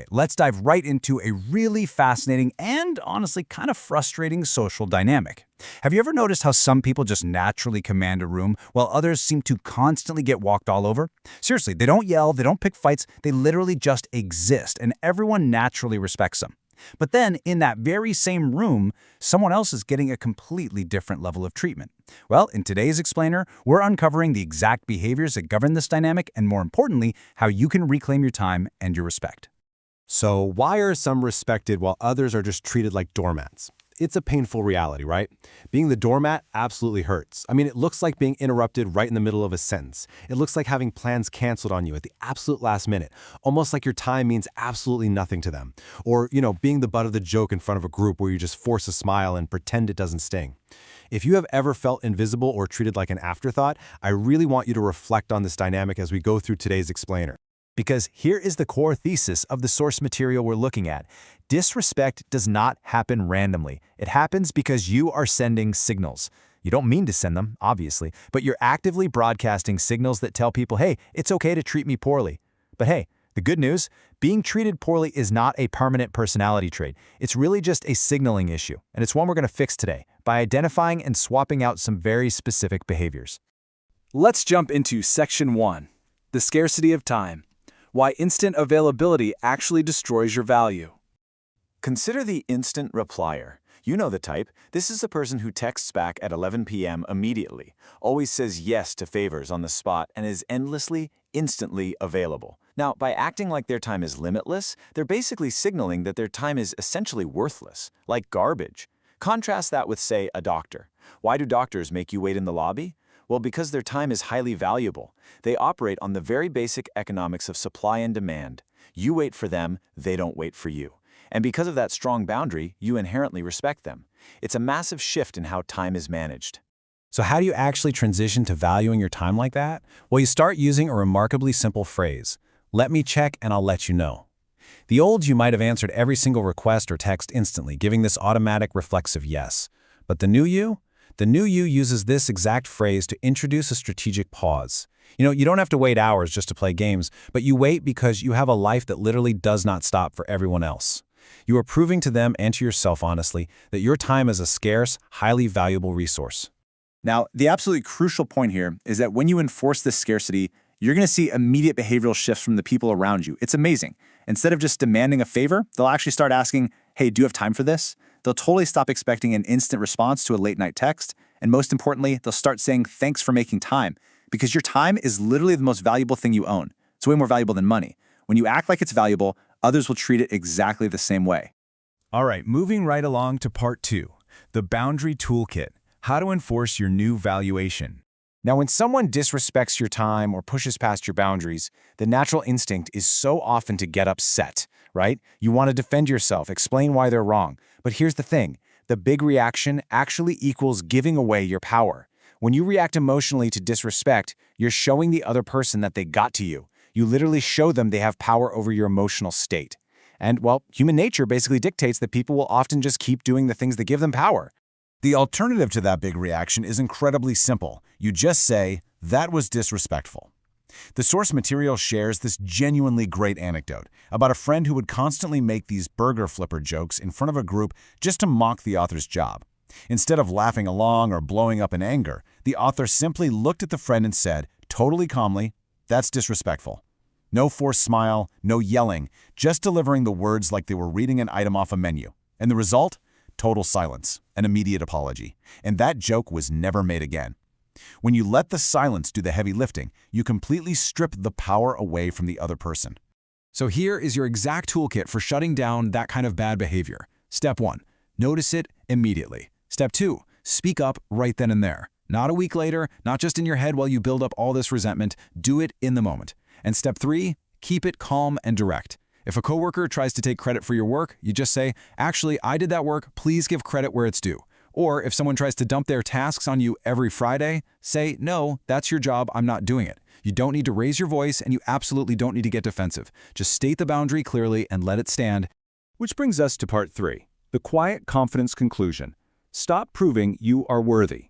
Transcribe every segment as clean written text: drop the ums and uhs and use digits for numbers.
Okay, let's dive right into a really fascinating and honestly kind of frustrating social dynamic. Have you ever noticed how some people just naturally command a room while others seem to constantly get walked all over? Seriously, they don't yell, they don't pick fights, they literally just exist, and everyone naturally respects them. But then, in that very same room, someone else is getting a completely different level of treatment. Well, in today's Explainer, we're uncovering the exact behaviors that govern this dynamic and, more importantly, how you can reclaim your time and your respect. So why are some respected while others are just treated like doormats? It's a painful reality, right? Being the doormat absolutely hurts. I mean, it looks like being interrupted right in the middle of a sentence. It looks like having plans canceled on you at the absolute last minute, almost like your time means absolutely nothing to them. Or, being the butt of the joke in front of a group where you just force a smile and pretend it doesn't sting. If you have ever felt invisible or treated like an afterthought, I really want you to reflect on this dynamic as we go through today's Explainer. Because here is the core thesis of the source material we're looking at. Disrespect does not happen randomly. It happens because you are sending signals. You don't mean to send them, obviously, but you're actively broadcasting signals that tell people, hey, it's okay to treat me poorly. But hey, the good news, being treated poorly is not a permanent personality trait. It's really just a signaling issue, and it's one we're going to fix today by identifying and swapping out some very specific behaviors. Let's jump into Section 1, the scarcity of time. Why instant availability actually destroys your value. Consider the instant replier. You know the type. This is the person who texts back at 11 p.m. immediately, always says yes to favors on the spot, and is endlessly, instantly available. Now, by acting like their time is limitless, they're basically signaling that their time is essentially worthless, like garbage. Contrast that with, say, a doctor. Why do doctors make you wait in the lobby? Well, because their time is highly valuable. They operate on the very basic economics of supply and demand. You wait for them, they don't wait for you. And because of that strong boundary, you inherently respect them. It's a massive shift in how time is managed. So how do you actually transition to valuing your time like that? Well, you start using a remarkably simple phrase. Let me check and I'll let you know. The old you might have answered every single request or text instantly, giving this automatic reflexive yes. But the new you? The new you uses this exact phrase to introduce a strategic pause. You don't have to wait hours just to play games, but you wait because you have a life that literally does not stop for everyone else. You are proving to them and to yourself honestly that your time is a scarce, highly valuable resource. Now, the absolutely crucial point here is that when you enforce this scarcity, you're going to see immediate behavioral shifts from the people around you. It's amazing. Instead of just demanding a favor, they'll actually start asking, hey, do you have time for this? They'll totally stop expecting an instant response to a late-night text, and most importantly, they'll start saying thanks for making time, because your time is literally the most valuable thing you own. It's way more valuable than money. When you act like it's valuable, others will treat it exactly the same way. All right, moving right along to part 2, the boundary toolkit, how to enforce your new valuation. Now, when someone disrespects your time or pushes past your boundaries, the natural instinct is so often to get upset, right? You want to defend yourself, explain why they're wrong. But here's the thing, the big reaction actually equals giving away your power. When you react emotionally to disrespect, you're showing the other person that they got to you. You literally show them they have power over your emotional state. And, well, human nature basically dictates that people will often just keep doing the things that give them power. The alternative to that big reaction is incredibly simple. You just say, that was disrespectful. The source material shares this genuinely great anecdote about a friend who would constantly make these burger flipper jokes in front of a group just to mock the author's job. Instead of laughing along or blowing up in anger, the author simply looked at the friend and said, totally calmly, that's disrespectful. No forced smile, no yelling, just delivering the words like they were reading an item off a menu. And the result? Total silence, an immediate apology. And that joke was never made again. When you let the silence do the heavy lifting, you completely strip the power away from the other person. So here is your exact toolkit for shutting down that kind of bad behavior. Step 1, notice it immediately. Step 2, speak up right then and there. Not a week later, not just in your head while you build up all this resentment, do it in the moment. And step 3, keep it calm and direct. If a coworker tries to take credit for your work, you just say, actually, I did that work, please give credit where it's due. Or if someone tries to dump their tasks on you every Friday, say, no, that's your job, I'm not doing it. You don't need to raise your voice and you absolutely don't need to get defensive. Just state the boundary clearly and let it stand. Which brings us to part 3, the quiet confidence conclusion. Stop proving you are worthy.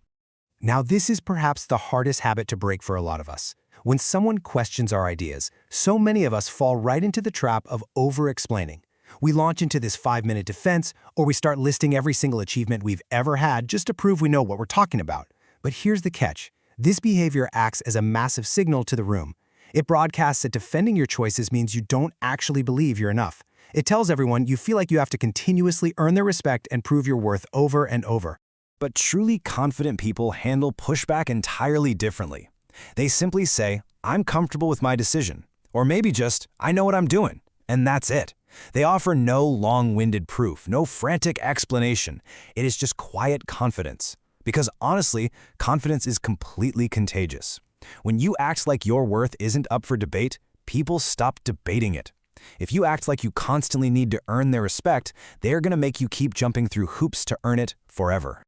Now, this is perhaps the hardest habit to break for a lot of us. When someone questions our ideas, so many of us fall right into the trap of over-explaining. We launch into this 5-minute defense, or we start listing every single achievement we've ever had just to prove we know what we're talking about. But here's the catch. This behavior acts as a massive signal to the room. It broadcasts that defending your choices means you don't actually believe you're enough. It tells everyone you feel like you have to continuously earn their respect and prove your worth over and over. But truly confident people handle pushback entirely differently. They simply say, I'm comfortable with my decision. Or maybe just, I know what I'm doing. And that's it. They offer no long-winded proof, no frantic explanation. It is just quiet confidence. Because honestly, confidence is completely contagious. When you act like your worth isn't up for debate, people stop debating it. If you act like you constantly need to earn their respect, they're going to make you keep jumping through hoops to earn it forever.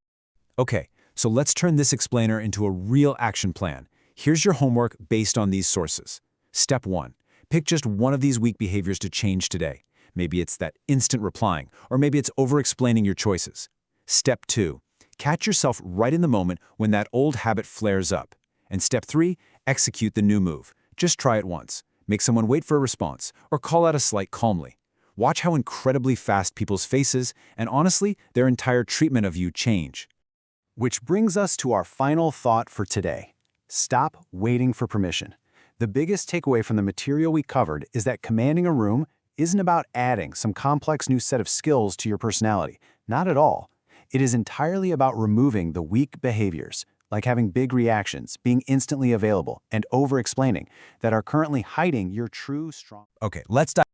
Okay, so let's turn this explainer into a real action plan. Here's your homework based on these sources. Step 1. Pick just one of these weak behaviors to change today. Maybe it's that instant replying, or maybe it's over-explaining your choices. Step 2. Catch yourself right in the moment when that old habit flares up. And step 3. Execute the new move. Just try it once. Make someone wait for a response, or call out a slight calmly. Watch how incredibly fast people's faces, and honestly, their entire treatment of you change. Which brings us to our final thought for today. Stop waiting for permission. The biggest takeaway from the material we covered is that commanding a room isn't about adding some complex new set of skills to your personality. Not at all. It is entirely about removing the weak behaviors, like having big reactions, being instantly available, and over-explaining, that are currently hiding your true strong. Okay, let's dive